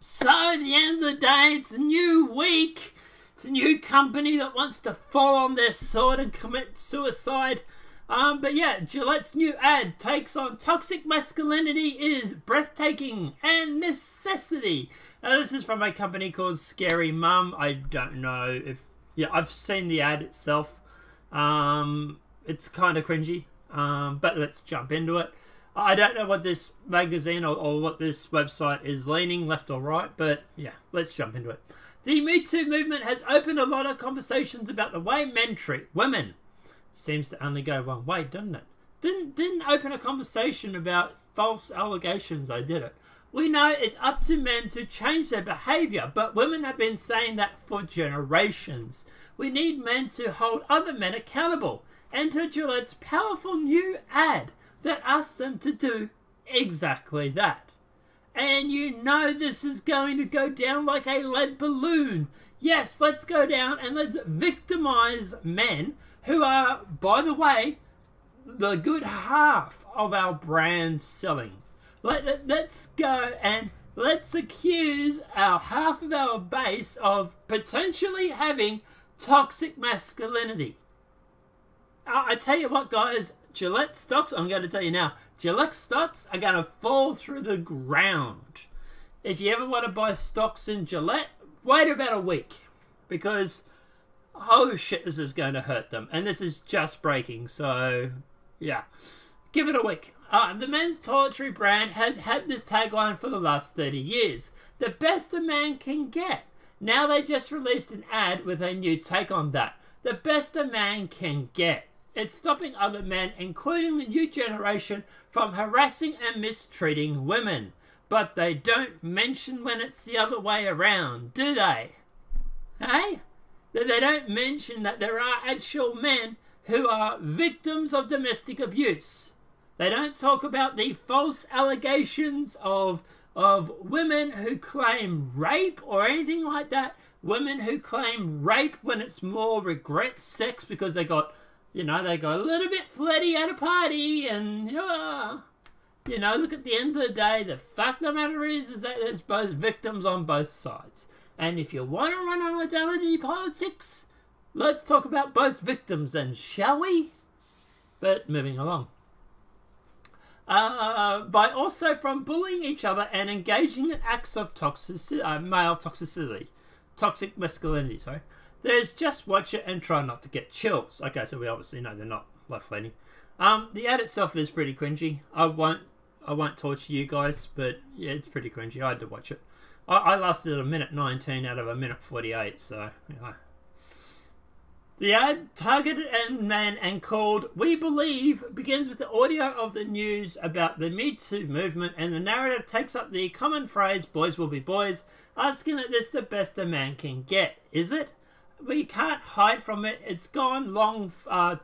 So at the end of the day, it's a new week. It's a new company that wants to fall on their sword and commit suicide. But yeah, Gillette's new ad takes on toxic masculinity is breathtaking and necessity. Now, this is from a company called Scary Mum. I don't know if... Yeah, I've seen the ad itself. It's kind of cringy. But let's jump into it. I don't know what this magazine or what this website is leaning, left or right, but yeah, let's jump into it. The Me Too movement has opened a lot of conversations about the way men treat women. Seems to only go one way, doesn't it? Didn't open a conversation about false allegations, though, did it? We know it's up to men to change their behaviour, but women have been saying that for generations. We need men to hold other men accountable. Enter Gillette's powerful new ad that asks them to do exactly that. And you know this is going to go down like a lead balloon. Yes, let's go down and let's victimize men who are, by the way, the good half of our brand selling. Let's go and let's accuse our half of our base of potentially having toxic masculinity. I tell you what, guys, Gillette stocks, I'm going to tell you now, Gillette stocks are going to fall through the ground. If you ever want to buy stocks in Gillette, wait about a week. Because, oh shit, this is going to hurt them. And this is just breaking, so, yeah. Give it a week. The men's toiletry brand has had this tagline for the last 30 years. The best a man can get. Now they just released an ad with a new take on that. The best a man can get. It's stopping other men, including the new generation, from harassing and mistreating women. But they don't mention when it's the other way around, do they? Hey? They don't mention that there are actual men who are victims of domestic abuse. They don't talk about the false allegations of women who claim rape or anything like that. Women who claim rape when it's more regret sex because they got... You know, they got a little bit flirty at a party and, you know, look, at the end of the day, the fact of the matter is that there's both victims on both sides. And if you want to run on identity politics, let's talk about both victims then, shall we? But moving along. By also from bullying each other and engaging in acts of toxicity, male toxicity. Toxic masculinity, sorry. There's just watch it and try not to get chills. Okay, so we obviously know they're not left-leaning. The ad itself is pretty cringy. I won't torture you guys, but yeah, it's pretty cringy. I had to watch it. I lasted a minute 19 out of a minute 48, so yeah. The ad, targeted at men and called "We Believe," begins with the audio of the news about the Me Too movement, and the narrative takes up the common phrase "boys will be boys," asking that this the best a man can get. Is it? We can't hide from it. It's gone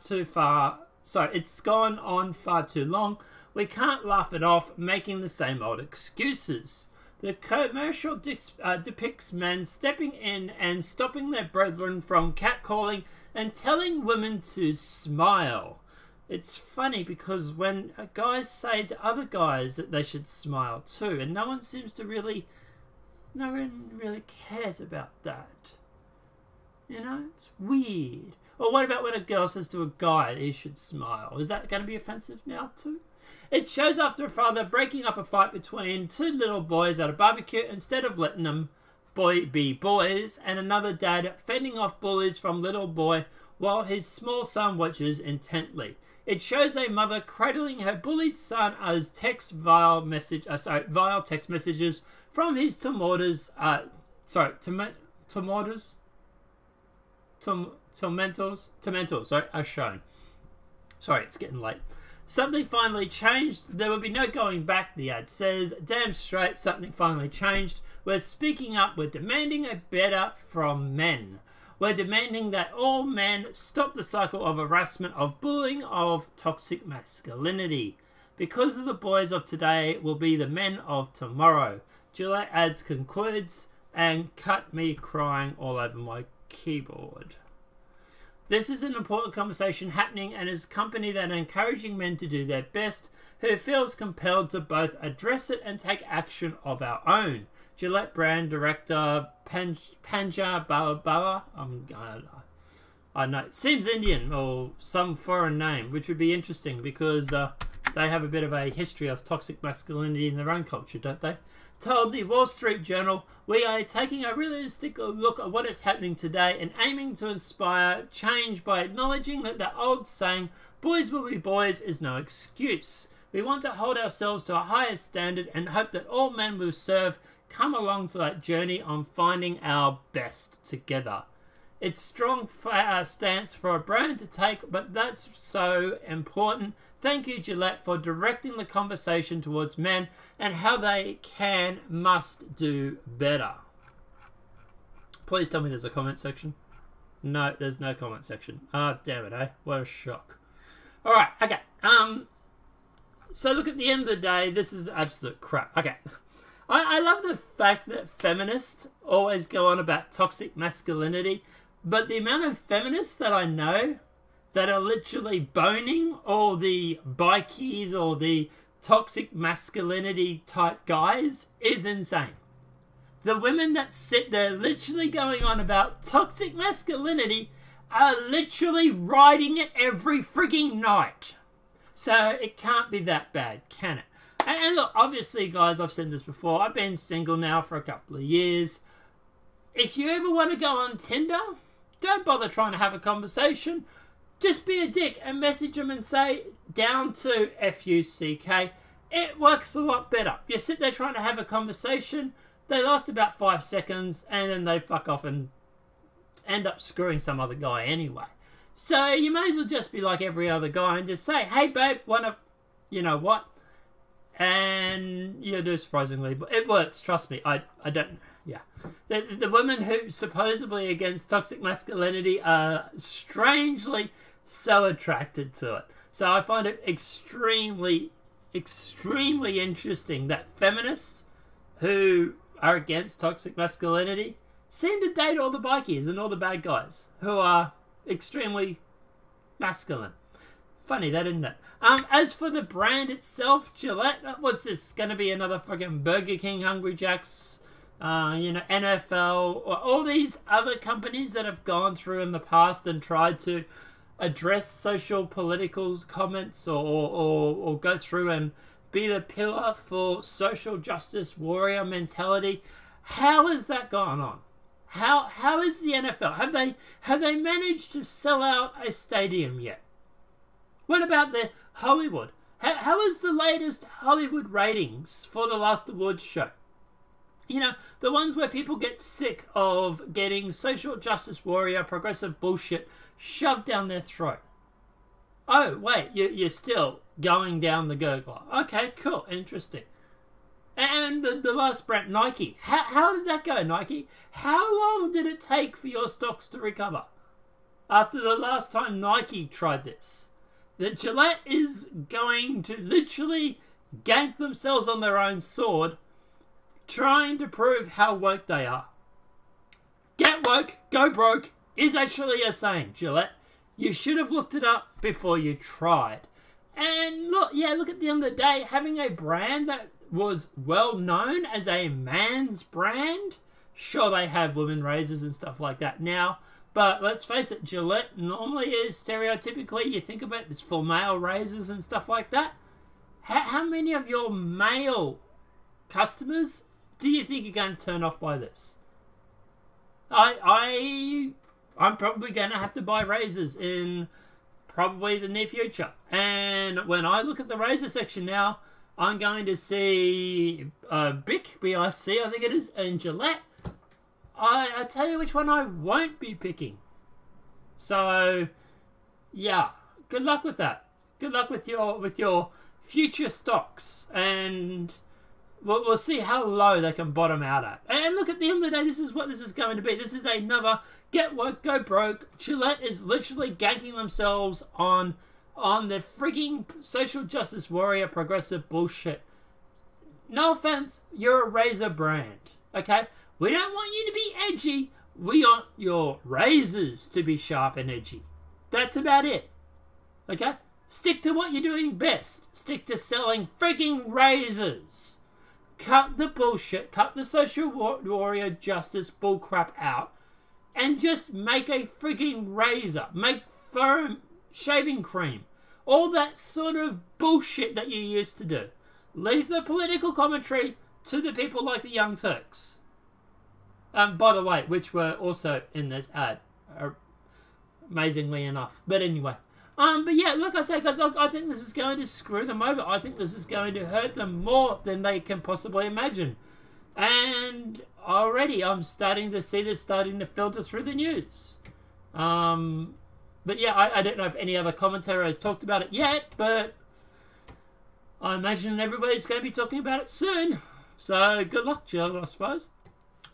too far. Sorry, it's gone on far too long. We can't laugh it off, making the same old excuses. The commercial depicts men stepping in and stopping their brethren from catcalling and telling women to smile. It's funny because when guys say to other guys that they should smile too, and no one really cares about that. You know, it's weird. Or what about when a girl says to a guy that he should smile? Is that going to be offensive now too? It shows after a father breaking up a fight between two little boys at a barbecue instead of letting them be boys, and another dad fending off bullies from little boy while his small son watches intently. It shows a mother cradling her bullied son as vile text messages from his tormentors are shown. Sorry, it's getting late. Something finally changed. There will be no going back, the ad says. Damn straight, something finally changed. We're speaking up. We're demanding a better from men. We're demanding that all men stop the cycle of harassment, of bullying, of toxic masculinity. Because of the boys of today will be the men of tomorrow. Gillette ad concludes and cut me crying all over my keyboard. This is an important conversation happening and is a company that are encouraging men to do their best who feels compelled to both address it and take action of our own. Gillette brand director Panja Bala, I know, seems Indian or some foreign name, which would be interesting because they have a bit of a history of toxic masculinity in their own culture, don't they? Told the Wall Street Journal, we are taking a realistic look at what is happening today and aiming to inspire change by acknowledging that the old saying, boys will be boys, is no excuse. We want to hold ourselves to a higher standard and hope that all men we serve come along to that journey on finding our best together. It's strong stance for a brand to take, but that's so important. Thank you, Gillette, for directing the conversation towards men and how they must do better. Please tell me there's a comment section. No, there's no comment section. Ah, damn it, eh? What a shock. Alright, okay. So look, at the end of the day, this is absolute crap. Okay. I love the fact that feminists always go on about toxic masculinity, but the amount of feminists that I know that are literally boning all the bikies or the toxic masculinity type guys is insane. The women that sit there literally going on about toxic masculinity are literally riding it every freaking night. So it can't be that bad, can it? And look, obviously, guys, I've said this before. I've been single now for a couple of years. If you ever want to go on Tinder, don't bother trying to have a conversation. Just be a dick and message them and say, down to F-U-C-K. It works a lot better. You sit there trying to have a conversation, they last about 5 seconds, and then they fuck off and end up screwing some other guy anyway. So you may as well just be like every other guy and just say, hey, babe, wanna, you know what? And you do surprisingly, but it works, trust me. I don't, yeah. The women who supposedly against toxic masculinity are strangely so attracted to it. So I find it extremely interesting that feminists who are against toxic masculinity seem to date all the bikies and all the bad guys who are extremely masculine. Funny that, isn't it? As for the brand itself, Gillette, what's this? Going to be another fucking Burger King, Hungry Jack's, you know, NFL, or all these other companies that have gone through in the past and tried to address social political comments or go through and be the pillar for social justice warrior mentality. How has that gone on? How is the NFL? Have they managed to sell out a stadium yet? What about the Hollywood? How is the latest Hollywood ratings for the last awards show? You know, the ones where people get sick of getting social justice warrior progressive bullshit shoved down their throat. Oh, wait, you're still going down the gurgler. Okay, cool, interesting. And the last brand, Nike. How did that go, Nike? How long did it take for your stocks to recover after the last time Nike tried this? That Gillette is going to literally gank themselves on their own sword, trying to prove how woke they are. Get woke, go broke is actually a saying, Gillette. You should have looked it up before you tried. And look, yeah, look, at the end of the day, having a brand that was well known as a man's brand, sure, they have women razors and stuff like that now, but let's face it, Gillette normally is stereotypically, you think about it, it's for male razors and stuff like that. How many of your male customers do you think are going to turn off by this? I'm probably going to have to buy razors in probably the near future. And when I look at the razor section now, I'm going to see BIC, B-I-C, I think it is, and Gillette. I tell you which one I won't be picking. So, yeah, good luck with that. Good luck with your future stocks, and we'll see how low they can bottom out at. And look, at the end of the day, this is what this is going to be. This is another get woke, go broke. Gillette is literally ganking themselves on the freaking social justice warrior progressive bullshit. No offense, you're a razor brand, okay? We don't want you to be edgy. We want your razors to be sharp and edgy. That's about it, okay? Stick to what you're doing best. Stick to selling frigging razors. Cut the bullshit, cut the social warrior justice bullcrap out, and just make a frigging razor. Make firm shaving cream. All that sort of bullshit that you used to do. Leave the political commentary to the people like the Young Turks. By the way, which were also in this ad. Amazingly enough. But anyway. But yeah, like I say, guys, I think this is going to screw them over. I think this is going to hurt them more than they can possibly imagine. And already I'm starting to see this starting to filter through the news. But yeah, I don't know if any other commentator has talked about it yet, but I imagine everybody's going to be talking about it soon. So good luck, Jill, I suppose.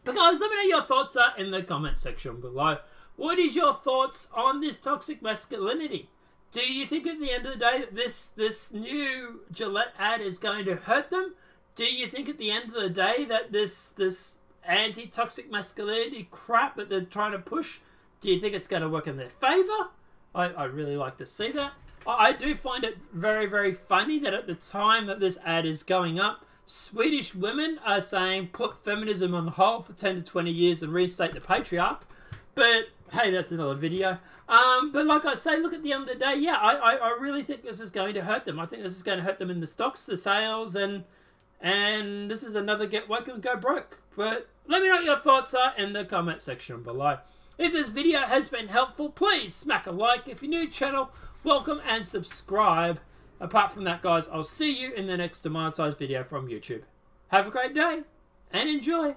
But guys, let me know your thoughts in the comment section below. What is your thoughts on this toxic masculinity? Do you think at the end of the day that this new Gillette ad is going to hurt them? Do you think at the end of the day that this anti-toxic masculinity crap that they're trying to push, do you think it's going to work in their favour? I really like to see that. I do find it very, very funny that at the time that this ad is going up, Swedish women are saying put feminism on hold for 10 to 20 years and restate the patriarch. But hey, that's another video. But like I say, look, at the end of the day, yeah, I really think this is going to hurt them. I think this is going to hurt them in the stocks, the sales, and this is another get woke and go broke. But let me know what your thoughts are in the comment section below. If this video has been helpful, please smack a like. If you're new to the channel, welcome and subscribe. Apart from that, guys, I'll see you in the next demonetized video from YouTube. Have a great day and enjoy.